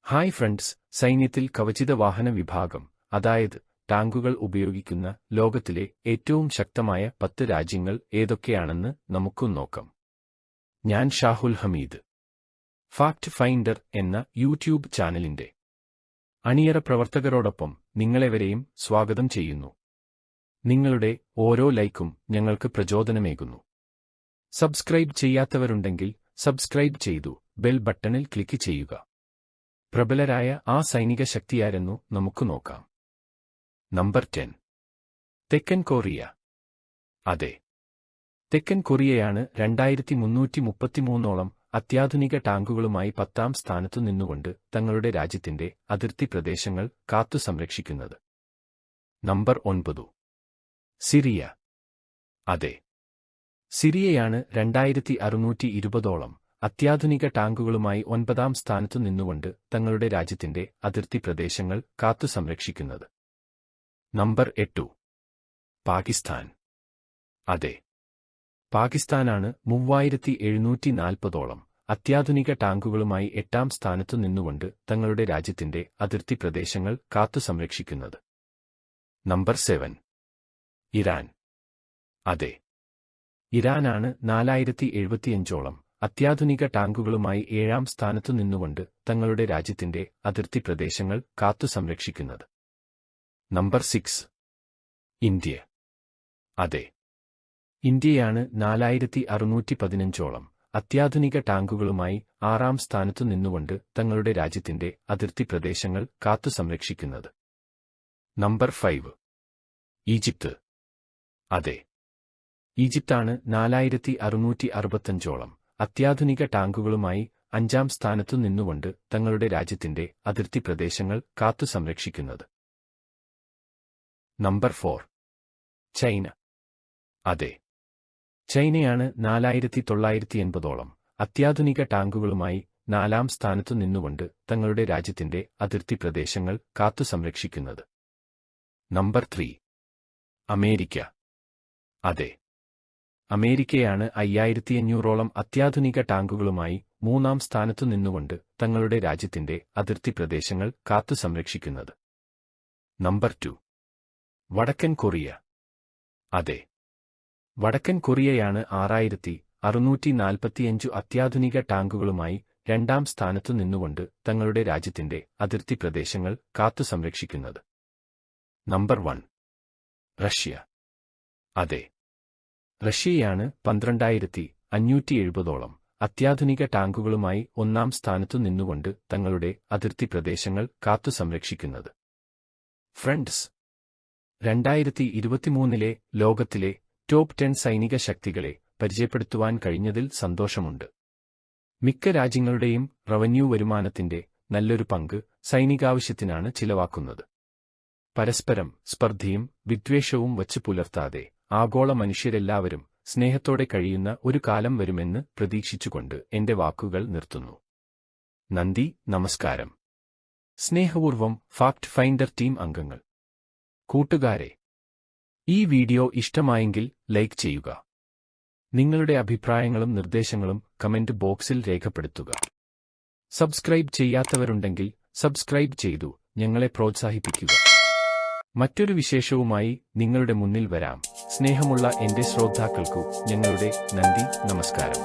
Hi friends, സൈന്യത്തിൽ കവചിത വാഹന വിഭാഗം, അതായത് ടാങ്കുകൾ ഉപയോഗിക്കുന്ന ലോകത്തിലെ ഏറ്റവും ശക്തമായ 10 രാജ്യങ്ങൾ ഏതൊക്കെയാണെന്ന് നമുക്ക് നോക്കാം. ഞാൻ ഷാഹുൽ ഹമീദ്. ഫാക്ട് ഫൈൻഡർ എന്ന യൂട്യൂബ് ചാനലിന്റെ അണിയറ പ്രവർത്തകരോടൊപ്പം നിങ്ങളെവരെയും സ്വാഗതം ചെയ്യുന്നു. നിങ്ങളുടെ ഓരോ ലൈക്കും ഞങ്ങൾക്ക് പ്രചോദനമേകുന്നു. സബ്സ്ക്രൈബ് ചെയ്യാത്തവരുണ്ടെങ്കിൽ സബ്സ്ക്രൈബ് ചെയ്തു ബെൽ ബട്ടണിൽ ക്ലിക്ക് ചെയ്യുക. പ്രബലരായ ആ സൈനിക ശക്തിയാരെന്നു നമുക്ക് നോക്കാം. നമ്പർ 10. തെക്കൻ കൊറിയ. അതെ, തെക്കൻ കൊറിയയാണ് 2333ഓളം അത്യാധുനിക ടാങ്കുകളുമായി 10ാം സ്ഥാനത്തു നിന്നുകൊണ്ട് തങ്ങളുടെ രാജ്യത്തിന്റെ അതിർത്തി പ്രദേശങ്ങൾ കാത്തു സംരക്ഷിക്കുന്നത്. നമ്പർ 9. സിറിയ. അതെ, സിറിയയാണ് 2620ഓളം അത്യാധുനിക ടാങ്കുകളുമായി 9ാം സ്ഥാനത്തു നിന്നുകൊണ്ട് തങ്ങളുടെ രാജ്യത്തിന്റെ അതിർത്തി പ്രദേശങ്ങൾ കാത്തു സംരക്ഷിക്കുന്നത്. നമ്പർ 8. പാകിസ്ഥാൻ. അതെ, പാകിസ്ഥാനാണ് 3740ഓളം അത്യാധുനിക ടാങ്കുകളുമായി 8ാം സ്ഥാനത്തു നിന്നുകൊണ്ട് തങ്ങളുടെ രാജ്യത്തിന്റെ അതിർത്തി പ്രദേശങ്ങൾ കാത്തു സംരക്ഷിക്കുന്നത്. നമ്പർ 7. ഇറാൻ. അതെ, ഇറാനാണ് 4075ഓളം അത്യാധുനിക ടാങ്കുകളുമായി 7ാം സ്ഥാനത്തു നിന്നുകൊണ്ട് തങ്ങളുടെ രാജ്യത്തിന്റെ അതിർത്തി പ്രദേശങ്ങൾ കാത്തു സംരക്ഷിക്കുന്നത്. നമ്പർ 6. ഇന്ത്യ. അതെ, ഇന്ത്യയാണ് 4615ഓളം അത്യാധുനിക ടാങ്കുകളുമായി 6ാം സ്ഥാനത്തു നിന്നുകൊണ്ട് തങ്ങളുടെ രാജ്യത്തിന്റെ അതിർത്തി പ്രദേശങ്ങൾ കാത്തു സംരക്ഷിക്കുന്നത്. നമ്പർ 5. ഈജിപ്ത്. അതെ, ഈജിപ്താണ് 4665ഓളം അത്യാധുനിക ടാങ്കുകളുമായി 5ാം സ്ഥാനത്തു നിന്നുകൊണ്ട് തങ്ങളുടെ രാജ്യത്തിന്റെ അതിർത്തി പ്രദേശങ്ങൾ കാത്തു സംരക്ഷിക്കുന്നത്. നമ്പർ 4. ചൈന. അതെ, ചൈനയാണ് 4980ഓളം അത്യാധുനിക ടാങ്കുകളുമായി 4ാം സ്ഥാനത്തു നിന്നുകൊണ്ട് തങ്ങളുടെ രാജ്യത്തിന്റെ അതിർത്തി പ്രദേശങ്ങൾ കാത്തു സംരക്ഷിക്കുന്നത്. നമ്പർ 3. അമേരിക്ക. അതെ, അമേരിക്കയാണ് 5500ഓളം അത്യാധുനിക ടാങ്കുകളുമായി 3ാം സ്ഥാനത്തു നിന്നുകൊണ്ട് തങ്ങളുടെ രാജ്യത്തിന്റെ അതിർത്തി പ്രദേശങ്ങൾ കാത്തു സംരക്ഷിക്കുന്നത്. നമ്പർ 2. വടക്കൻ കൊറിയ. അതെ, വടക്കൻ കൊറിയയാണ് 6645 അത്യാധുനിക ടാങ്കുകളുമായി 2ാം സ്ഥാനത്തു നിന്നുകൊണ്ട് തങ്ങളുടെ രാജ്യത്തിന്റെ അതിർത്തി പ്രദേശങ്ങൾ കാത്തു സംരക്ഷിക്കുന്നത്. നമ്പർ 1. റഷ്യ. അതെ, റഷ്യയാണ് 12570ഓളം അത്യാധുനിക ടാങ്കുകളുമായി 1ാം സ്ഥാനത്തു നിന്നുകൊണ്ട് തങ്ങളുടെ അതിർത്തി പ്രദേശങ്ങൾ കാത്തു സംരക്ഷിക്കുന്നത്. ഫ്രണ്ട്സ്, 2023 ലോകത്തിലെ ടോപ്പ് 10 സൈനിക ശക്തികളെ പരിചയപ്പെടുത്തുവാൻ കഴിഞ്ഞതിൽ സന്തോഷമുണ്ട്. മിക്ക രാജ്യങ്ങളുടെയും റവന്യൂ വരുമാനത്തിന്റെ നല്ലൊരു പങ്ക് സൈനികാവശ്യത്തിനാണ് ചിലവാക്കുന്നത്. പരസ്പരം സ്പർദ്ധയും വിദ്വേഷവും വച്ചു പുലർത്താതെ ആഗോള മനുഷ്യരെല്ലാവരും സ്നേഹത്തോടെ കഴിയുന്ന ഒരു കാലം വരുമെന്ന് പ്രതീക്ഷിച്ചുകൊണ്ട് എന്റെ വാക്കുകൾ നിർത്തുന്നു. നന്ദി, നമസ്കാരം. സ്നേഹപൂർവം ഫാക്ട് ഫൈൻഡർ ടീം അംഗങ്ങൾ. കൂട്ടുകാരെ, ഈ വീഡിയോ ഇഷ്ടമായെങ്കിൽ ലൈക്ക് ചെയ്യുക. നിങ്ങളുടെ അഭിപ്രായങ്ങളും നിർദ്ദേശങ്ങളും കമന്റ് ബോക്സിൽ രേഖപ്പെടുത്തുക. സബ്സ്ക്രൈബ് ചെയ്യാത്തവരുണ്ടെങ്കിൽ സബ്സ്ക്രൈബ് ചെയ്തു ഞങ്ങളെ പ്രോത്സാഹിപ്പിക്കുക. മറ്റൊരു വിശേഷവുമായി നിങ്ങളുടെ മുന്നിൽ വരാം. സ്നേഹമുള്ള എന്റെ ശ്രോതാക്കൾക്കു ഞങ്ങളുടെ നന്ദി, നമസ്കാരം.